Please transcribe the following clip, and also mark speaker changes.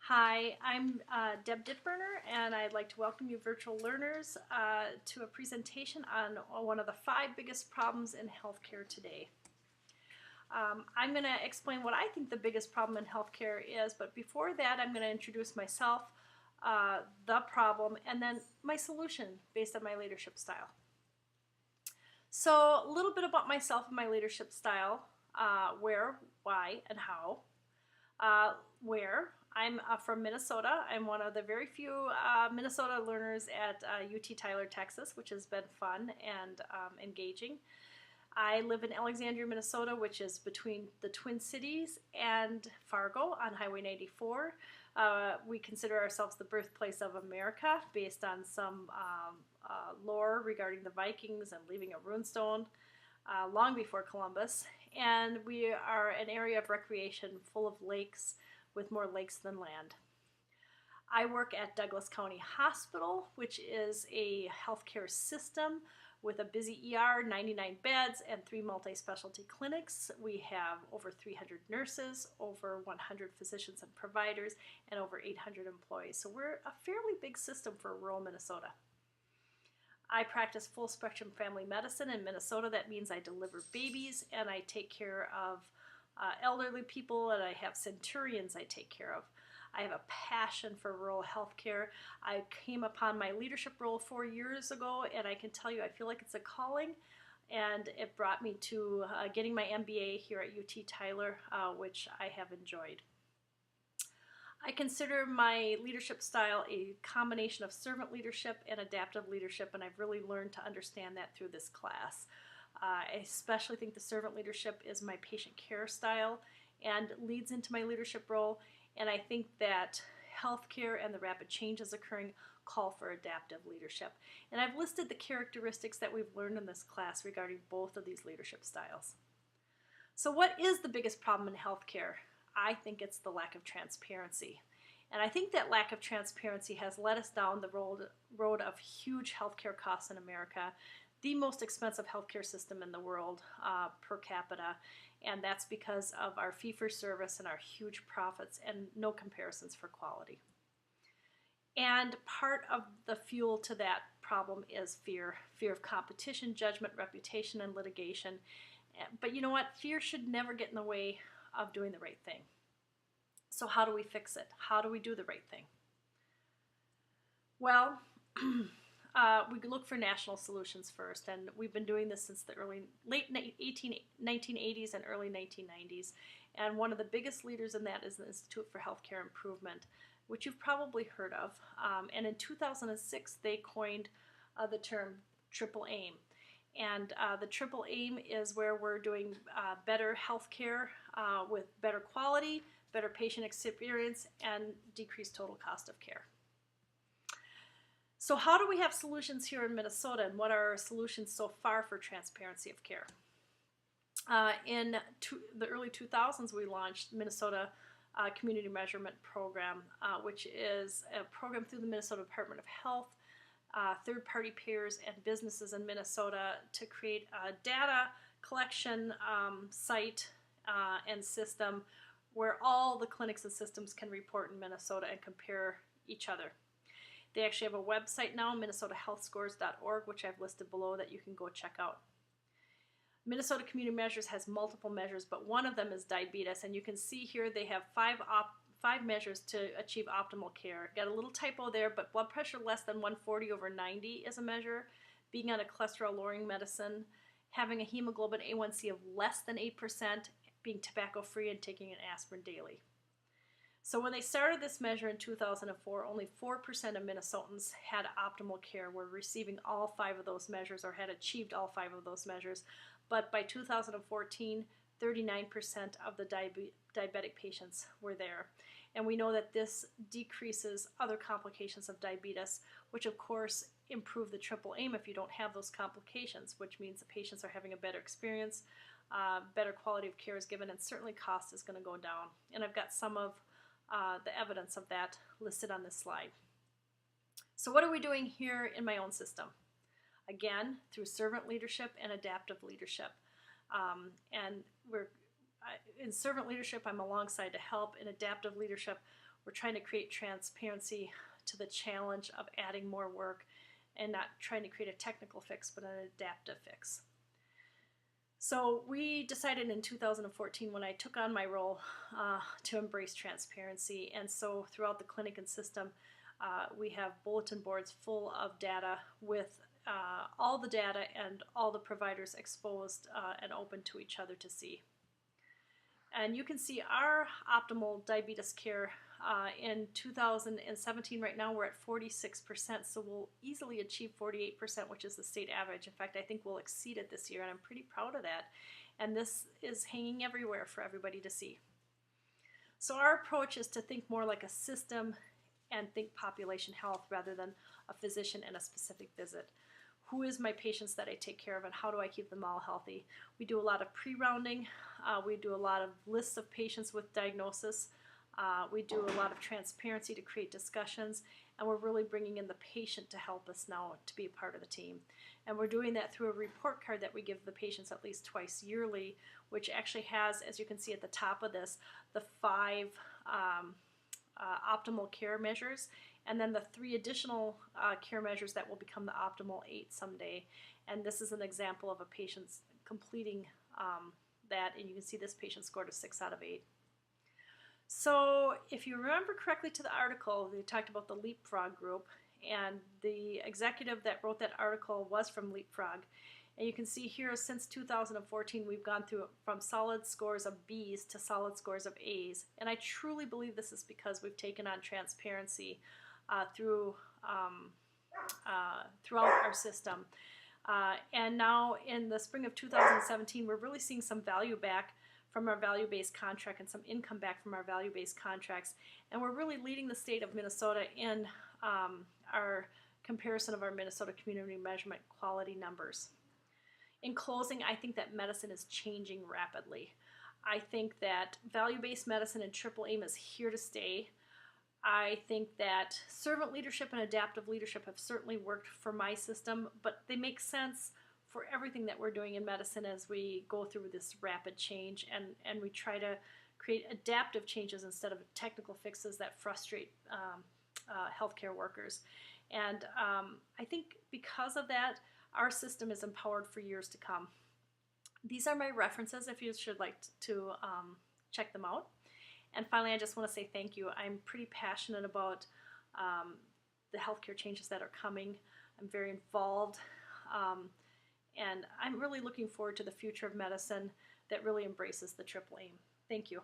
Speaker 1: Hi, I'm Deb Dittberner, and I'd like to welcome you virtual learners to a presentation on one of the 5 biggest problems in healthcare today. I'm going to explain what I think the biggest problem in healthcare is, but before that I'm going to introduce myself, the problem, and then my solution based on my leadership style. So a little bit about myself and my leadership style, where, why, and how. Where I'm from Minnesota. I'm one of the very few Minnesota learners at UT Tyler, Texas, which has been fun and engaging. I live in Alexandria, Minnesota, which is between the Twin Cities and Fargo on Highway 94. We consider ourselves the birthplace of America based on some lore regarding the Vikings and leaving a runestone long before Columbus. And we are an area of recreation full of lakes, with more lakes than land. I work at Douglas County Hospital, which is a healthcare system with a busy ER, 99 beds, and 3 multi-specialty clinics. We have over 300 nurses, over 100 physicians and providers, and over 800 employees. So we're a fairly big system for rural Minnesota. I practice full spectrum family medicine in Minnesota. That means I deliver babies and I take care of elderly people, and I have centurions I take care of. I have a passion for rural healthcare. I came upon my leadership role 4 years ago, and I can tell you I feel like it's a calling, and it brought me to getting my MBA here at UT Tyler, which I have enjoyed. I consider my leadership style a combination of servant leadership and adaptive leadership, and I've really learned to understand that through this class. I especially think the servant leadership is my patient care style and leads into my leadership role, and I think that healthcare and the rapid changes occurring call for adaptive leadership. And I've listed the characteristics that we've learned in this class regarding both of these leadership styles. So what is the biggest problem in healthcare? I think it's the lack of transparency. And I think that lack of transparency has led us down the road of huge healthcare costs in America, the most expensive healthcare system in the world per capita, and that's because of our fee-for-service and our huge profits and no comparisons for quality. And part of the fuel to that problem is fear of competition, judgment, reputation, and litigation. But you know what? Fear should never get in the way of doing the right thing. So how do we fix it? How do we do the right thing? Well, we look for national solutions first, and we've been doing this since the late 1980s and early 1990s. And one of the biggest leaders in that is the Institute for Healthcare Improvement, which you've probably heard of. And in 2006, they coined the term triple aim. And the triple aim is where we're doing better healthcare with better quality, better patient experience, and decreased total cost of care. So how do we have solutions here in Minnesota, and what are our solutions so far for transparency of care? In the early 2000s, we launched Minnesota Community Measurement Program, which is a program through the Minnesota Department of Health, third-party payers, and businesses in Minnesota to create a data collection site and system where all the clinics and systems can report in Minnesota and compare each other. They actually have a website now, minnesotahealthscores.org, which I've listed below that you can go check out. Minnesota Community Measures has multiple measures, but one of them is diabetes, and you can see here they have five measures to achieve optimal care. Got a little typo there, but blood pressure less than 140/90 is a measure, being on a cholesterol-lowering medicine, having a hemoglobin A1C of less than 8%, being tobacco-free, and taking an aspirin daily. So when they started this measure in 2004, only 4% of Minnesotans had optimal care, were receiving all 5 of those measures or had achieved all 5 of those measures. But by 2014, 39% of the diabetic patients were there. And we know that this decreases other complications of diabetes, which of course improve the triple aim if you don't have those complications, which means the patients are having a better experience, better quality of care is given, and certainly cost is going to go down. And I've got some of the evidence of that listed on this slide. So what are we doing here in my own system? Again, through servant leadership and adaptive leadership. And in servant leadership, I'm alongside to help. In adaptive leadership, We're trying to create transparency to the challenge of adding more work and not trying to create a technical fix, but an adaptive fix. So we decided in 2014 when I took on my role to embrace transparency. And so throughout the clinic and system, we have bulletin boards full of data with all the data and all the providers exposed and open to each other to see. And you can see our optimal diabetes care in 2017. Right now we're at 46%, so we'll easily achieve 48%, which is the state average. In fact, I think we'll exceed it this year, and I'm pretty proud of that. And this is hanging everywhere for everybody to see. So our approach is to think more like a system and think population health rather than a physician and a specific visit. Who is my patients that I take care of, and how do I keep them all healthy? We do a lot of pre-rounding. We do a lot of lists of patients with diagnosis. We do a lot of transparency to create discussions, and we're really bringing in the patient to help us now to be a part of the team. And we're doing that through a report card that we give the patients at least twice yearly, which actually has, as you can see at the top of this, the 5 optimal care measures, and then the 3 additional care measures that will become the optimal 8 someday. And this is an example of a patient's completing that, and you can see this patient scored a 6 out of 8. So if you remember correctly to the article, they talked about the Leapfrog group, and the executive that wrote that article was from Leapfrog. And you can see here, since 2014, we've gone through from solid scores of B's to solid scores of A's. And I truly believe this is because we've taken on transparency throughout our system. And now in the spring of 2017, we're really seeing some value back from our value-based contract and some income back from our value-based contracts. And we're really leading the state of Minnesota in our comparison of our Minnesota Community Measurement quality numbers. In closing, I think that medicine is changing rapidly. I think that value-based medicine and triple aim is here to stay. I think that servant leadership and adaptive leadership have certainly worked for my system, but they make sense for everything that we're doing in medicine as we go through this rapid change, and we try to create adaptive changes instead of technical fixes that frustrate healthcare workers. And I think because of that, our system is empowered for years to come. These are my references if you should like to check them out. And finally, I just want to say thank you. I'm pretty passionate about the healthcare changes that are coming. I'm very involved. And I'm really looking forward to the future of medicine that really embraces the triple aim. Thank you.